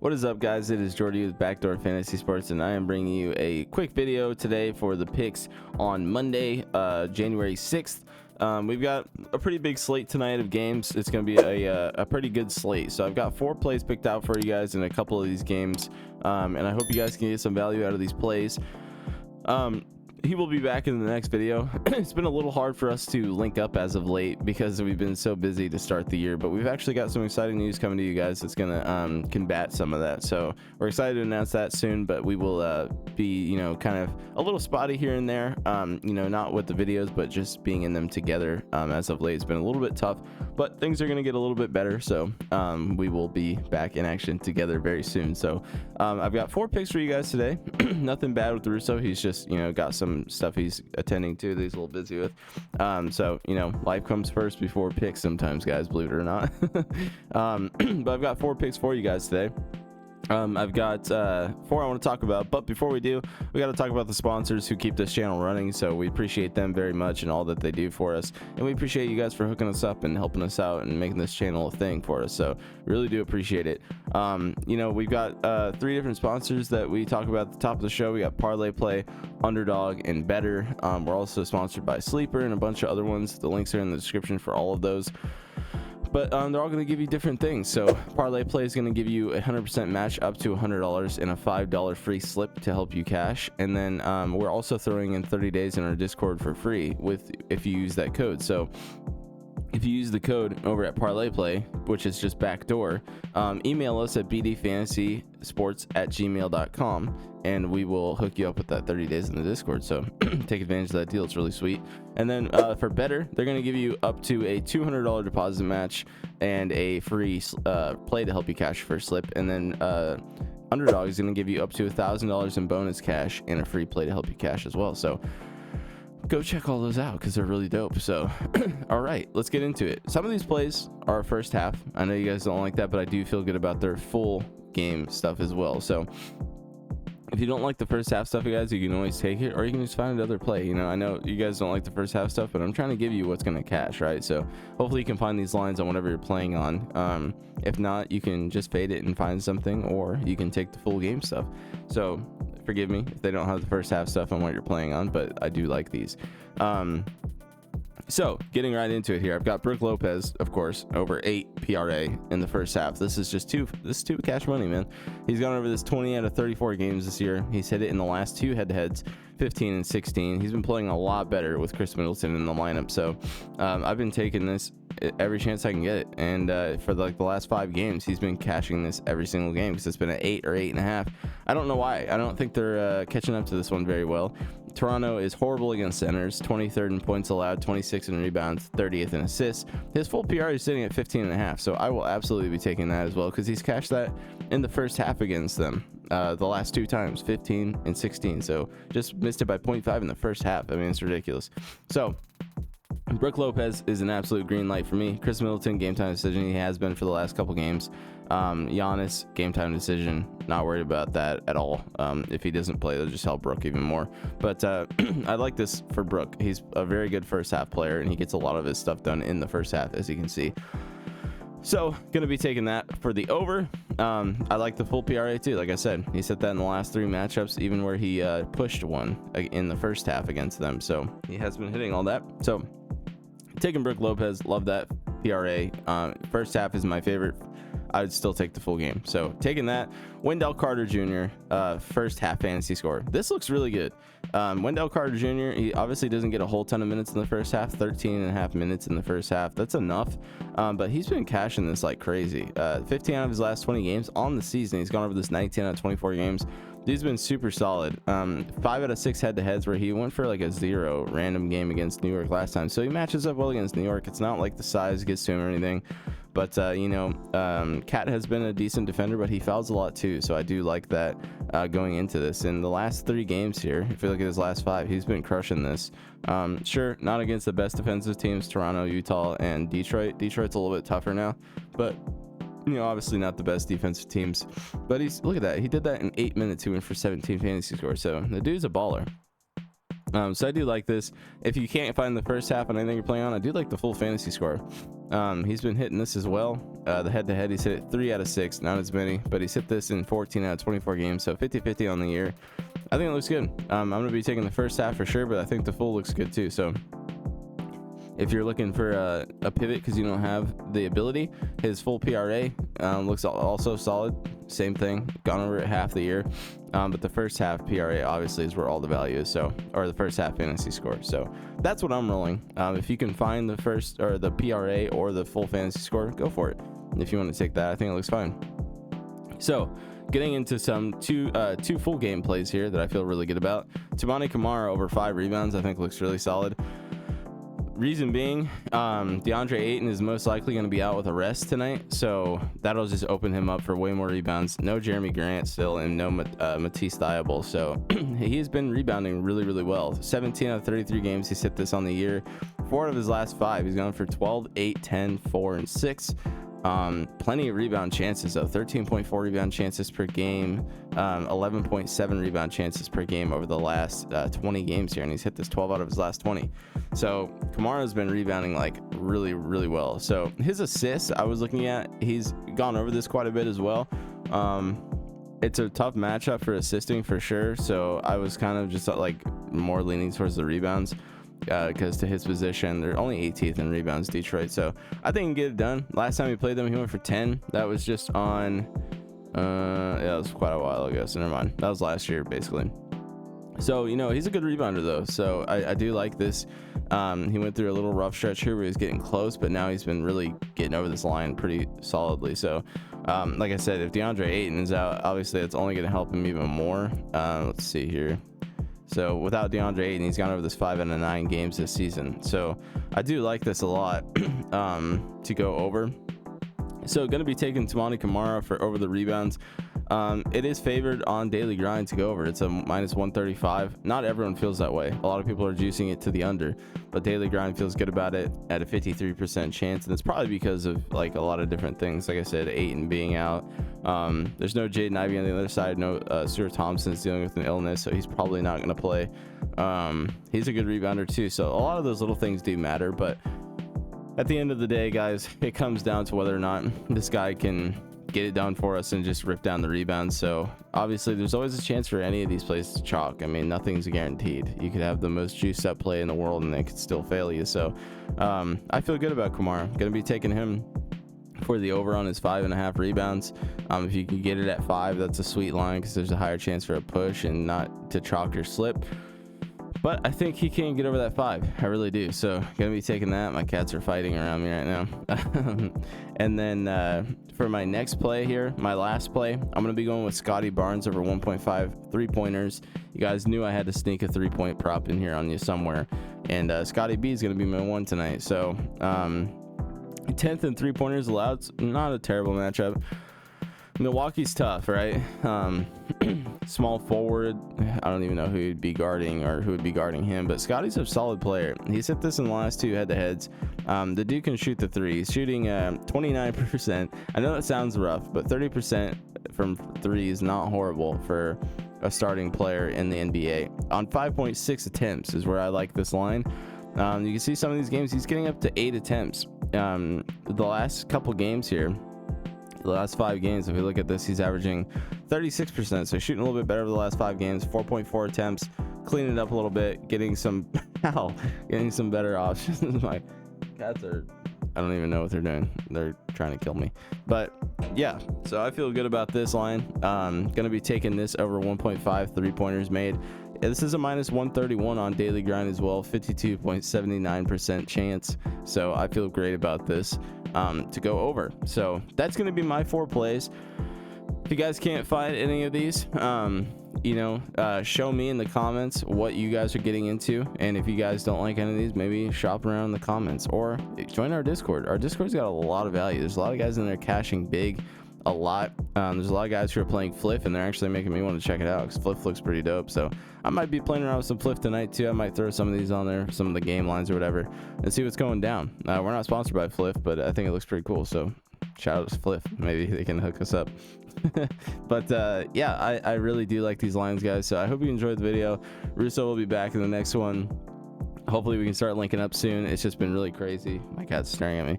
What is up, guys? It is Jordy with Backdoor Fantasy Sports, and I am bringing you a quick video today for the picks on Monday, January 6th. We've got a pretty big slate tonight of games. It's going to be a pretty good slate. So I've got 4 plays picked out for you guys in a couple of these games, and I hope you guys can get some value out of these plays. He will be back in the next video. It's been a little hard for us to link up as of late because we've been so busy to start the year, but we've actually got some exciting news coming to you guys that's gonna combat some of that. So we're excited to announce that soon, but we will be, kind of a little spotty here and there, not with the videos, but just being in them together as of late. It's been a little bit tough, but things are gonna get a little bit better. So we will be back in action together very soon. So I've got 4 picks for you guys today. Nothing bad with Russo. He's just, got some stuff he's attending to that he's a little busy with. So life comes first before picks sometimes, guys, believe it or not. But I've got 4 picks for you guys today. I've got 4 I want to talk about, but before we do, we got to talk about the sponsors who keep this channel running. So we appreciate them very much and all that they do for us, and we appreciate you guys for hooking us up and helping us out and making this channel a thing for us. So really do appreciate it. We've got 3 different sponsors that we talk about at the top of the show. We got Parlay Play, Underdog, and Better. We're also sponsored by Sleeper and a bunch of other ones. The links are in the description for all of those. But they're all going to give you different things. So Parlay Play is going to give you a 100% match up to $100 and a $5 free slip to help you cash. And then we're also throwing in 30 days in our Discord for free if you use that code. So if you use the code over at Parlay Play, which is just Backdoor, email us at bdfantasysports@gmail.com, and we will hook you up with that 30 days in the Discord. So take advantage of that deal. It's really sweet. And then for Better, they're going to give you up to a $200 deposit match and a free play to help you cash your first slip. And then Underdog is going to give you up to $1,000 in bonus cash and a free play to help you cash as well. So go check all those out because they're really dope. So all right, let's get into it. Some of these plays are first half. I know you guys don't like that, but I do feel good about their full game stuff as well. So if you don't like the first half stuff, you guys, you can always take it, or you can just find another play. I know you guys don't like the first half stuff, but I'm trying to give you what's going to cash, right? So hopefully you can find these lines on whatever you're playing on. If not, you can just fade it and find something, or you can take the full game stuff. So forgive me if they don't have the first half stuff on what you're playing on, but I do like these. So getting right into it here, I've got Brook Lopez, of course, over 8 PRA in the first half. This is too cash money, man. He's gone over this 20 out of 34 games this year. He's hit it in the last 2 head-to-heads, 15 and 16. He's been playing a lot better with Chris Middleton in the lineup. So I've been taking this every chance I can get it, and for the last 5 games, he's been cashing this every single game because it's been at 8 or 8.5. I don't know why. I don't think they're catching up to this one very well. Toronto is horrible against centers, 23rd in points allowed, 26th in rebounds, 30th in assists. His full PR is sitting at 15.5, so I will absolutely be taking that as well because he's cashed that in the first half against them the last 2 times, 15 and 16. So just missed it by 0.5 in the first half. I mean, it's ridiculous. So Brook Lopez is an absolute green light for me. Chris Middleton, game time decision. He has been for the last couple games. Giannis, game time decision. Not worried about that at all. If he doesn't play, it'll just help Brook even more. But I like this for Brook. He's a very good first half player, and he gets a lot of his stuff done in the first half, as you can see. So gonna be taking that for the over. I like the full PRA too. Like I said, he set that in the last 3 matchups, even where he pushed one in the first half against them. So he has been hitting all that. So taking Brook Lopez, love that PRA. First half is my favorite. I would still take the full game. So taking that. Wendell Carter Jr., first half fantasy score. This looks really good. Wendell Carter Jr., he obviously doesn't get a whole ton of minutes in the first half, 13.5 minutes in the first half. That's enough. But he's been cashing this like crazy. 15 out of his last 20 games on the season. He's gone over this 19 out of 24 games. He's been super solid. 5 out of 6 head-to-heads where he went for like a 0 random game against New York last time. So he matches up well against New York. It's not like the size gets to him or anything. But, Cat has been a decent defender, but he fouls a lot too. So I do like that going into this. In the last 3 games here, if you look at his last 5, he's been crushing this. Sure, not against the best defensive teams, Toronto, Utah, and Detroit. Detroit's a little bit tougher now. But obviously not the best defensive teams, but look at that. He did that in 8 minutes. He went for 17 fantasy scores. So the dude's a baller. So I do like this. If you can't find the first half on anything you're playing on, I do like the full fantasy score. He's been hitting this as well. The head-to-head, he's hit it 3 out of 6, not as many, but he's hit this in 14 out of 24 games, so 50-50 on the year. I think it looks good. I'm going to be taking the first half for sure, but I think the full looks good too. So if you're looking for a pivot because you don't have the ability, his full PRA looks also solid. Same thing, gone over at half the year. But the first half PRA obviously is where all the value is, so, or the first half fantasy score. So that's what I'm rolling. If you can find the first or the PRA or the full fantasy score, go for it. If you want to take that, I think it looks fine. So getting into some two full game plays here that I feel really good about. Toumani Camara over 5 rebounds, I think looks really solid. Reason being, DeAndre Ayton is most likely going to be out with a rest tonight, so that'll just open him up for way more rebounds. No Jeremy Grant still, and no Matisse Thybulle, so he's been rebounding really, really well. 17 out of 33 games, he's hit this on the year. 4 of his last 5, he's gone for 12, 8, 10, 4, and 6. Plenty of rebound chances though. 13.4 rebound chances per game, 11.7 rebound chances per game over the last 20 games here, and he's hit this 12 out of his last 20. So Kamara's been rebounding like really, really well. So his assists, I was looking at, he's gone over this quite a bit as well. It's a tough matchup for assisting for sure, so I was kind of just like more leaning towards the rebounds. Because to his position, they're only 18th in rebounds, Detroit. So I think he can get it done. Last time he played them, he went for 10. That was just on, yeah, that was quite a while ago. So never mind. That was last year, basically. So, you know, he's a good rebounder, though. So I do like this. He went through a little rough stretch here where he was getting close, but now he's been really getting over this line pretty solidly. So, like I said, if DeAndre Ayton is out, obviously it's only going to help him even more. Let's see here. So without DeAndre Ayton, he's gone over this 5 out of 9 games this season. So I do like this a lot to go over. So going to be taking Toumani Camara for over the rebounds. It is favored on daily grind to go over. It's a minus 135. Not everyone feels that way. A lot of people are juicing it to the under, but daily grind feels good about it at a 53% chance. And it's probably because of like a lot of different things. Like I said, Ayton being out. There's no Jaden Ivey on the other side. No Stuart Thompson's dealing with an illness, so he's probably not going to play. He's a good rebounder too. So a lot of those little things do matter, but at the end of the day, guys, it comes down to whether or not this guy can get it done for us and just rip down the rebounds. So obviously there's always a chance for any of these plays to chalk. I mean, nothing's guaranteed. You could have the most juiced up play in the world and they could still fail you. So I feel good about Camara. Gonna be taking him for the over on his 5.5 rebounds. If you can get it at 5, that's a sweet line because there's a higher chance for a push and not to chalk or slip. But I think he can get over that 5. I really do. So gonna be taking that. My cats are fighting around me right now. And then for my next play here, my last play, I'm gonna be going with Scotty Barnes over 1.5 3-pointers. You guys knew I had to sneak a 3-point prop in here on you somewhere, and Scotty B is gonna be my one tonight. So 10th in 3-pointers allowed. It's not a terrible matchup. Milwaukee's tough, right? Small forward. I don't even know who he'd be guarding or who would be guarding him, but Scotty's a solid player. He's hit this in the last 2 head-to-heads. The dude can shoot the 3. He's shooting 29%. I know that sounds rough, but 30% from 3 is not horrible for a starting player in the NBA. On 5.6 attempts is where I like this line. You can see some of these games, he's getting up to 8 attempts. The last couple games here, the last 5 games, if we look at this, he's averaging 36%, so shooting a little bit better over the last 5 games. 4.4 attempts, cleaning it up a little bit, getting some getting some better options. My cats are, I don't even know what they're doing. They're trying to kill me. But yeah, so I feel good about this line. Gonna be taking this over 1.5 3-pointers made. This is a minus 131 on daily grind as well, 52.79% chance. So I feel great about this to go over. So that's going to be my 4 plays. If you guys can't find any of these, show me in the comments what you guys are getting into. And if you guys don't like any of these, maybe shop around in the comments or join our Discord. Our Discord's got a lot of value. There's a lot of guys in there cashing big. A lot. There's a lot of guys who are playing Fliff, and they're actually making me want to check it out because Fliff looks pretty dope. So I might be playing around with some Fliff tonight too. I might throw some of these on there, some of the game lines or whatever, and see what's going down. We're not sponsored by Fliff, but I think it looks pretty cool. So shout out to Fliff. Maybe they can hook us up. But yeah, I really do like these lines, guys, so I hope you enjoyed the video. Russo will be back in the next one. Hopefully we can start linking up soon. It's just been really crazy. My cat's staring at me.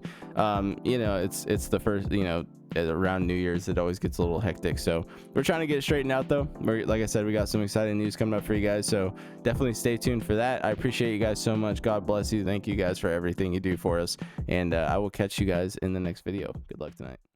You know, it's the first, you know, around New Year's it always gets a little hectic, so we're trying to get it straightened out though. Like I said, we got some exciting news coming up for you guys, so definitely stay tuned for that. I appreciate you guys so much. God bless you. Thank you guys for everything you do for us, and I will catch you guys in the next video. Good luck tonight.